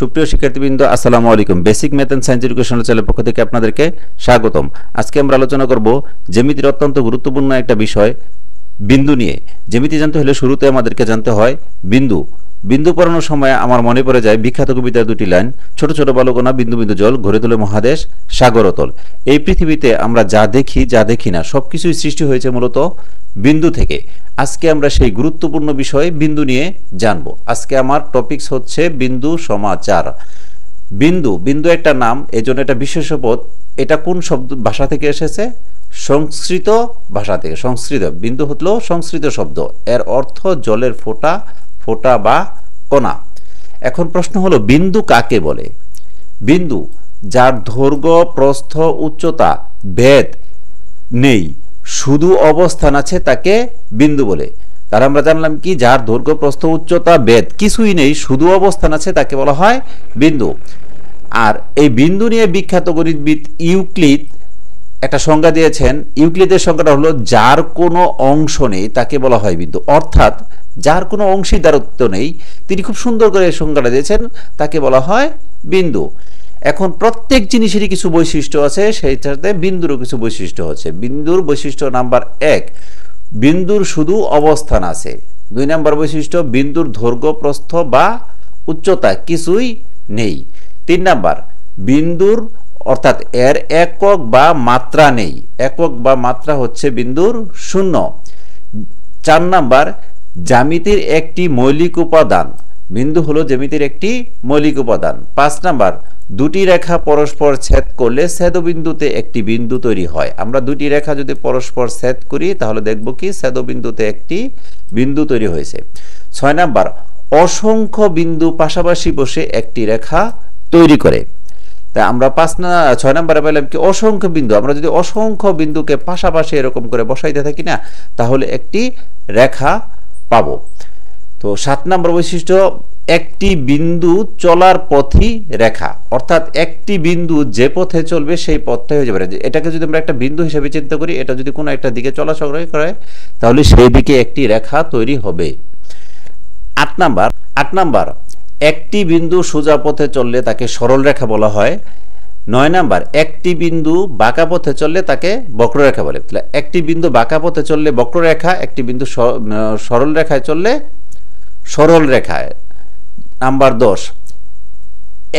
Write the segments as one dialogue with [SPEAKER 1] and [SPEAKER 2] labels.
[SPEAKER 1] সুপ্রিয় শিক্ষার্থীবৃন্দ, আসসালামু আলাইকুম। Basic math and science educational চ্যানেলের পক্ষ থেকে আপনাদেরকে স্বাগতম। আজকে আমরা আলোচনা করব জ্যামিতির অত্যন্ত গুরুত্বপূর্ণ একটা বিষয় বিন্দু নিয়ে। জ্যামিতি জানতে হলে শুরুতে আমাদেরকে জানতে হয় বিন্দু। বিন্দু পড়ানোর সময় আমার মনে পড়ে যায় বিখ্যাত কবিতার দুটি লাইন, ছোট ছোট বালকণা বিন্দু বিন্দু জল গড়ে তোলে মহাদেশ সাগর অতল। এই পৃথিবীতে আমরা যা দেখি যা দেখি না সবকিছুই সৃষ্টি হয়েছে মূলত বিন্দু থেকে। আজকে আমরা সেই গুরুত্বপূর্ণ বিষয় বিন্দু নিয়ে জানব। আজকে আমার টপিকস হচ্ছে বিন্দু সমাচার। বিন্দু বিন্দু একটা নাম, এজন্য এটা বিশেষ পদ। এটা কোন শব্দ ভাষা থেকে এসেছে? সংস্কৃত ভাষা থেকে। সংস্কৃত বিন্দু হলো সংস্কৃত শব্দ, এর অর্থ জলের ফোঁটা, ফোঁটা বা কণা। এখন প্রশ্ন হলো বিন্দু কাকে বলে? বিন্দু যার দৈর্ঘ্য প্রস্থ উচ্চতা ভেদ নেই, শুধু অবস্থান আছে তাকে বিন্দু বলে। তার আমরা জানলাম কি, যার দৈর্ঘ্য প্রস্থ উচ্চতা ভেদ কিছুই নেই, শুধু অবস্থান আছে তাকে বলা হয় বিন্দু। আর এই বিন্দু নিয়ে বিখ্যাত গণিতবিদ ইউক্লিড একটা সংজ্ঞা দিয়েছেন। ইউক্লিডের সংজ্ঞাটা হলো যার কোনো অংশ নেই তাকে বলা হয় বিন্দু, অর্থাৎ যার কোনো অংশীদারত্ব নেই। তিনি খুব সুন্দর করে এই সংজ্ঞাটা দিয়েছেন, তাকে বলা হয় বিন্দু। এখন প্রত্যেক জিনিসেরই কিছু বৈশিষ্ট্য আছে, সেই সাথে বিন্দুরও কিছু বৈশিষ্ট্য আছে। বিন্দুর বৈশিষ্ট্য নাম্বার 1, বিন্দুর শুধু অবস্থান আছে। 2 নম্বর বৈশিষ্ট্য, বিন্দুর দৈর্ঘ্য প্রস্থ বা উচ্চতা কিছুই নেই। 3 নাম্বার, বিন্দুর অর্থাৎ এর একক বা মাত্রা নেই। একক বা মাত্রা হচ্ছে বিন্দুর 0। 4 নাম্বার, জ্যামিতির একটি মৌলিক উপাদান। বিন্দু হলো জ্যামিতির একটি মৌলিক উপাদান। 5 নাম্বার, দুটি রেখা পরস্পর ছেদ করলে ছেদবিন্দুতে একটি বিন্দু তৈরি হয়। আমরা দুটি রেখা যদি পরস্পর ছেদ করি তাহলে দেখব কি ছেদবিন্দুতে একটি বিন্দু তৈরি হয়েছে। 6 নাম্বার, অসংখ্য বিন্দু পাশাপাশি বসে একটি রেখা তৈরি করে। তা আমরা 6 নম্বরে পেলাম কি, অসংখ্য বিন্দু। আমরা যদি অসংখ্য বিন্দুকে পাশাপাশি এরকম করে বসাইতে থাকি না, তাহলে একটি রেখা পাবো। তো 7 নম্বর বৈশিষ্ট্য, একটি বিন্দু চলার পথই রেখা, অর্থাৎ একটি বিন্দু যে পথে চলবে সেই পথটাই হয়ে যাবে। এটাকে যদি আমরা একটা বিন্দু হিসেবে চিন্তা করি, এটা যদি কোনো একটা দিকে চলাচল করে তাহলে সেই দিকে একটি রেখা তৈরি হবে। 8 নাম্বার, একটি বিন্দু সোজা পথে চললে তাকে সরল রেখা বলা হয়। 9 নাম্বার, একটি বিন্দু বাঁকা পথে চললে তাকে বক্ররেখা বলে। তাহলে একটি বিন্দু বাঁকা পথে চললে বক্ররেখা, একটি বিন্দু সরল রেখায় চললে সরল রেখায়। নাম্বার 10,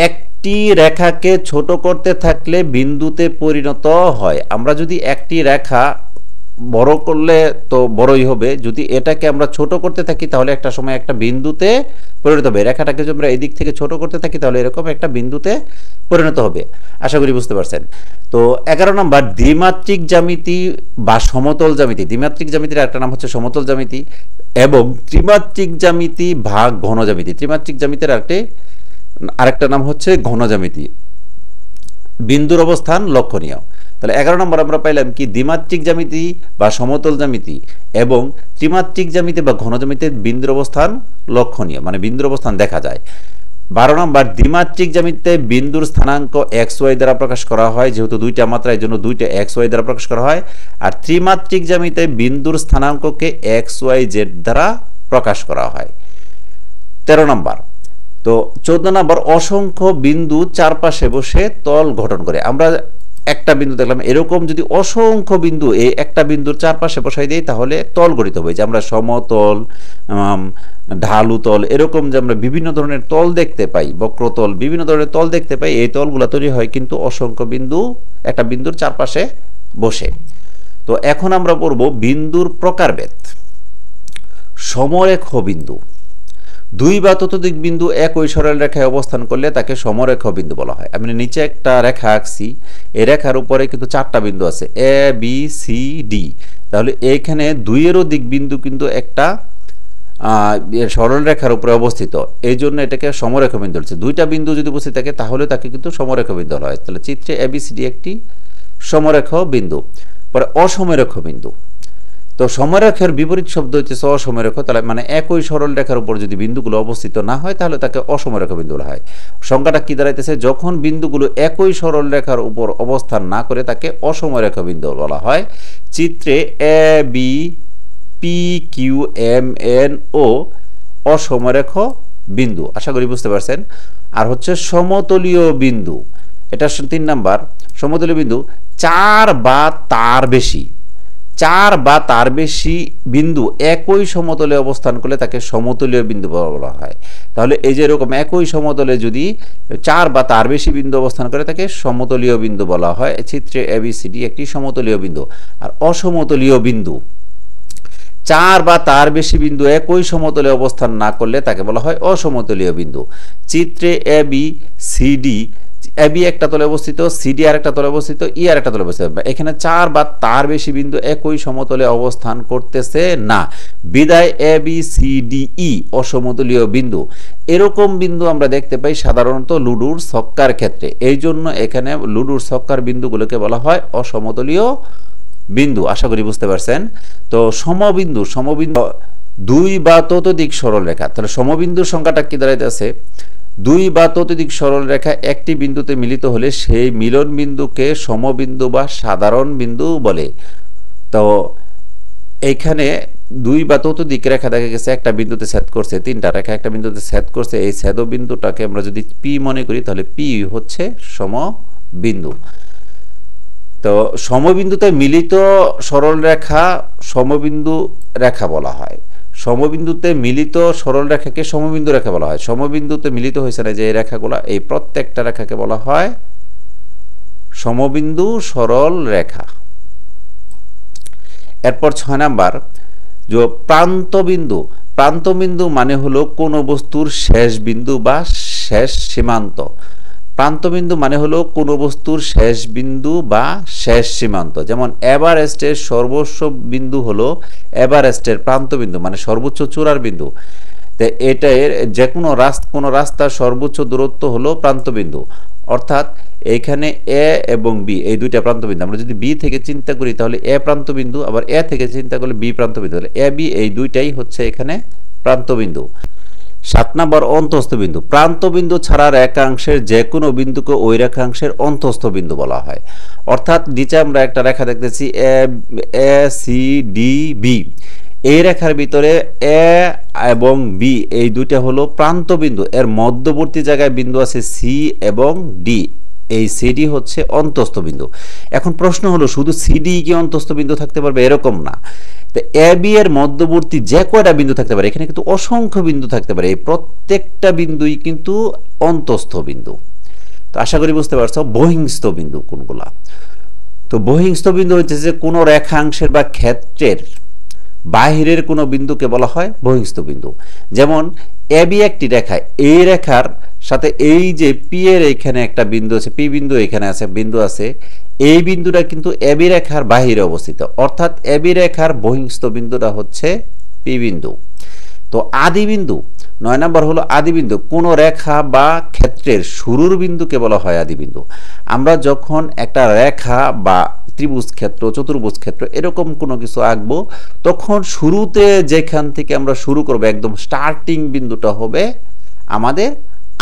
[SPEAKER 1] একটি রেখাকে ছোট করতে থাকলে বিন্দুতে পরিণত হয়। আমরা যদি একটি রেখা বড় করলে তো বড়ই হবে, যদি এটাকে আমরা ছোট করতে থাকি তাহলে একটা সময় একটা বিন্দুতে পরিণত হবে। রেখাটাকে যদি আমরা এই দিক থেকে ছোট করতে থাকি তাহলে এরকম একটা বিন্দুতে পরিণত হবে। আশা করি বুঝতে পারছেন। তো 11 নম্বর, দ্বিমাত্রিক জ্যামিতি বা সমতল জ্যামিতি। দ্বিমাত্রিক জ্যামিতির একটা নাম হচ্ছে সমতল জ্যামিতি এবং ত্রিমাত্রিক জ্যামিতি ভাগ ঘন জ্যামিতি। ত্রিমাত্রিক জ্যামিতির আরেকটা নাম হচ্ছে ঘন জ্যামিতি। বিন্দুর অবস্থান লক্ষণীয়। তাহলে 11 নম্বর আমরা পাইলাম কি, দ্বিমাত্রিক জ্যামিতি বা সমতল জ্যামিতি এবং ত্রিমাত্রিক জ্যামিতি বা ঘন জ্যামিতির বিন্দুর অবস্থান লক্ষণীয়, মানে বিন্দুর অবস্থান দেখা যায়। 12 নম্বর, দ্বিমাত্রিক জ্যামিতিতে বিন্দুর স্থানাঙ্ক xy দ্বারা প্রকাশ করা হয়, যেহেতু দুইটা মাত্রা এই জন্য দুইটা xy দ্বারা প্রকাশ করা হয়। আর ত্রিমাত্রিক জ্যামিতিতে বিন্দুর স্থানাঙ্ককে xyz দ্বারা প্রকাশ করা হয়। 13 নম্বর, তো 14 নম্বর, অসংখ্য বিন্দু চারপাশে বসে তল গঠন করে। আমরা একটা বিন্দু দেখলাম, এরকম যদি অসংখ্য বিন্দু এই একটা বিন্দুর চারপাশে বসাই দিই তাহলে তল গঠিত হবে। যে আমরা সমতল, ঢালু তল, এরকম যে আমরা বিভিন্ন ধরনের তল দেখতে পাই, বক্রতল, বিভিন্ন ধরনের তল দেখতে পাই, এই তলগুলো তৈরি হয় কিন্তু অসংখ্য বিন্দু একটা বিন্দুর চারপাশে বসে। তো এখন আমরা পড়ব বিন্দুর প্রকারভেদ। সমরেখ বিন্দু, দুই বা ততোধিক বিন্দু একই সরল রেখায় অবস্থান করলে তাকে সমরেখ বিন্দু বলা হয়। আমি নিচে একটা রেখা আঁকছি, এই রেখার উপরে কিন্তু 4টা বিন্দু আছে, এ বি সি ডি। তাহলে এইখানে 2-এর অধিক বিন্দু কিন্তু একটা সরল রেখার উপরে অবস্থিত, এই জন্য এটাকে সমরেখ বিন্দু বলছে। 2টা বিন্দু যদি উপস্থিত থাকে তাহলে তাকে কিন্তু সমরেখ বিন্দু বলা হয়। তাহলে চিত্রে এ বি সি ডি একটি সমরেখ বিন্দু। পরে অসমরেখ বিন্দু। তো সমরেখার বিপরীত শব্দ হচ্ছে অসমরেখ। তাহলে মানে একই সরল রেখার উপর যদি বিন্দুগুলো অবস্থিত না হয় তাহলে তাকে অসমরেখ বিন্দু বলা হয়। সংখ্যাটা কি দাঁড়াইতেছে, যখন বিন্দুগুলো একই সরল রেখার উপর অবস্থান না করে তাকে অসমরেখ বিন্দু বলা হয়। চিত্রে A B P Q M N ও অসমরেখ বিন্দু। আশা করি বুঝতে পারছেন। আর হচ্ছে সমতলীয় বিন্দু, এটা 3 নাম্বার। সমতলীয় বিন্দু 4 বা তার বেশি, 4 বা তার বেশি বিন্দু একই সমতলে অবস্থান করলে তাকে সমতলীয় বিন্দু বলা হয়। তাহলে এই যে এরকম একই সমতলে যদি 4 বা তার বেশি বিন্দু অবস্থান করে তাকে সমতলীয় বিন্দু বলা হয়। চিত্রে ABCD একটি সমতলীয় বিন্দু। আর অসমতলীয় বিন্দু 4 বা তার বেশি বিন্দু একই সমতলে অবস্থান না করলে তাকে বলা হয় অসমতলীয় বিন্দু। চিত্রে ABCD, এবি একটা তলে অবস্থিত, সিডি আর একটা তলে অবস্থিত, ই আর একটা তলে অবস্থিত। এখানে 4 বা তার বেশি বিন্দু একই সমতলে অবস্থান করতেছে না, বিদায় ABCDE অসমতলীয় বিন্দু। এরকম বিন্দু আমরা দেখতে পাই সাধারণত লুডুর ছক্কার ক্ষেত্রে। এই জন্য এখানে লুডুর ছক্কার বিন্দুগুলোকে বলা হয় অসমতলীয় বিন্দু। আশা করি বুঝতে পারছেন। তো সমবিন্দু, সমবিন্দু 2 বা ততোধিক সরল রেখা। তাহলে সমবিন্দুর সংখ্যাটা কি দাঁড়াইতেছে? 2 বা ততোধিক সরল রেখা একটি বিন্দুতে মিলিত হলে সেই মিলন বিন্দুকে সমবিন্দু বা সাধারণ বিন্দু বলে। তো এইখানে 2 বা ততোধিক রেখা দেখা গেছে একটা বিন্দুতে ছেদ করছে, 3টা রেখা একটা বিন্দুতে ছেদ করছে। এই ছেদ বিন্দুটাকে আমরা যদি পি মনে করি তাহলে পি হচ্ছে সমবিন্দু। তো সমবিন্দুতে মিলিত সরল রেখা সমবিন্দু রেখা বলা হয়। সমবিন্দুতে মিলিত সরল রেখাকে সমবিন্দু রেখা বলা হয়। সমবিন্দুতে মিলিত হয়েছে না যে এই রেখাগুলো, এই প্রত্যেকটা রেখাকে বলা হয় সমবিন্দু সরল রেখা। এরপর 6 নাম্বার, যে প্রান্তবিন্দু। প্রান্তবিন্দু মানে হলো কোন বস্তুর শেষ বিন্দু বা শেষ সীমান্ত। প্রান্তবিন্দু মানে হলো কোন বস্তুর শেষ বিন্দু বা শেষ সীমান্ত। যেমন এভারেস্টের সর্বোচ্চ বিন্দু হলো এভারেস্টের প্রান্তবিন্দু, মানে সর্বোচ্চ চূড়ার বিন্দু। তো এটার যে কোনো রাস্তার সর্বোচ্চ দূরত্ব হলো প্রান্তবিন্দু। অর্থাৎ এইখানে এ এবং বি এই দুইটা প্রান্তবিন্দু। আমরা যদি বি থেকে চিন্তা করি তাহলে এ প্রান্তবিন্দু, আবার এ থেকে চিন্তা করলে বি প্রান্তবিন্দু। তাহলে এ বি এই দুইটাই হচ্ছে এখানে প্রান্তবিন্দু। 7 নম্বর অন্তস্থ বিন্দু। প্রান্তবিন্দু ছাড়া রেখাংশের যে কোনো বিন্দুকে ওই রেখাংশের অন্তস্থ বিন্দু বলা হয়। অর্থাৎ নিচে আমরা একটা রেখা দেখতেছি এ সি ডি বি। এই রেখার ভিতরে এ এবং বি এই দুইটা হলো প্রান্তবিন্দু, এর মধ্যবর্তী জায়গায় বিন্দু আছে সি এবং ডি। এই সিডি হচ্ছে অন্তস্থ বিন্দু। এখন প্রশ্ন হলো শুধু সিডি কি অন্তস্থ বিন্দু থাকতে পারবে? এরকম না। তো এ বি এর মধ্যবর্তী যে কয়টা বিন্দু থাকতে পারে, এখানে কিন্তু অসংখ্য বিন্দু থাকতে পারে। এই প্রত্যেকটা বিন্দুই কিন্তু অন্তস্থ বিন্দু। তো আশা করি বুঝতে পারছো বহিঃস্থ বিন্দু কোনগুলা। তো বহিঃস্থ বিন্দু হচ্ছে যে কোনো রেখাংশের বা ক্ষেত্রের বাহিরের কোনো বিন্দুকে বলা হয় বহিঃস্থ বিন্দু। যেমন এবি একটি রেখা, এই রেখার সাথে এই যে পি এর এখানে একটা বিন্দু আছে, পি বিন্দু এখানে আছে বিন্দু আছে, এই বিন্দুটা কিন্তু এবি রেখার বাহিরে অবস্থিত। অর্থাৎ এবি রেখার বহিঃস্থ বিন্দুটা হচ্ছে পি বিন্দু। তো আদি বিন্দু 9 নম্বর হলো আদি বিন্দু। কোন রেখা বা ক্ষেত্রের শুরুর বিন্দুকে বলা হয় আদি বিন্দু। আমরা যখন একটা রেখা বা ত্রিভুজ ক্ষেত্র, চতুর্ভুজ ক্ষেত্র এরকম কোনো কিছু আঁকবো, তখন শুরুতে যেখান থেকে আমরা শুরু করব একদম স্টার্টিং বিন্দুটা হবে আমাদের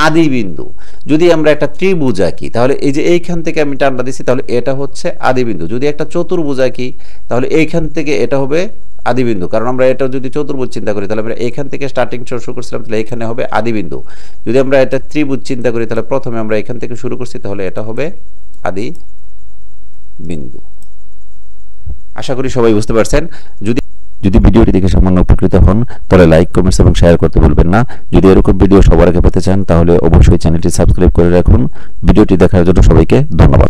[SPEAKER 1] আদি বিন্দু। যদি আমরা একটা ত্রিভুজ আঁকি তাহলে এই যে এইখান থেকে আমি টানটা দিচ্ছি, তাহলে এটা হচ্ছে আদি বিন্দু। যদি একটা চতুর্ভুজ আঁকি তাহলে এইখান থেকে এটা হবে আদি বিন্দু। কারণ আমরা এটা যদি চতুর্ভুজ চিন্তা করি তাহলে আমরা এইখান থেকে স্টার্টিং শুরু করছিলাম, তাহলে এখানে হবে আদি বিন্দু। যদি আমরা এটা ত্রিভুজ চিন্তা করি তাহলে প্রথমে আমরা এখান থেকে শুরু করছি, তাহলে এটা হবে আদি বিন্দু। আশা করি সবাই বুঝতে পারছেন। যদি ভিডিওটি দেখে সামান্য উপকৃত হন তাহলে লাইক, কমেন্টস এবং শেয়ার করতে ভুলবেন না। যদি এরকম ভিডিও সবার আগে পেতে চান তাহলে অবশ্যই চ্যানেলটি সাবস্ক্রাইব করে রাখুন। ভিডিওটি দেখার জন্য সবাইকে ধন্যবাদ।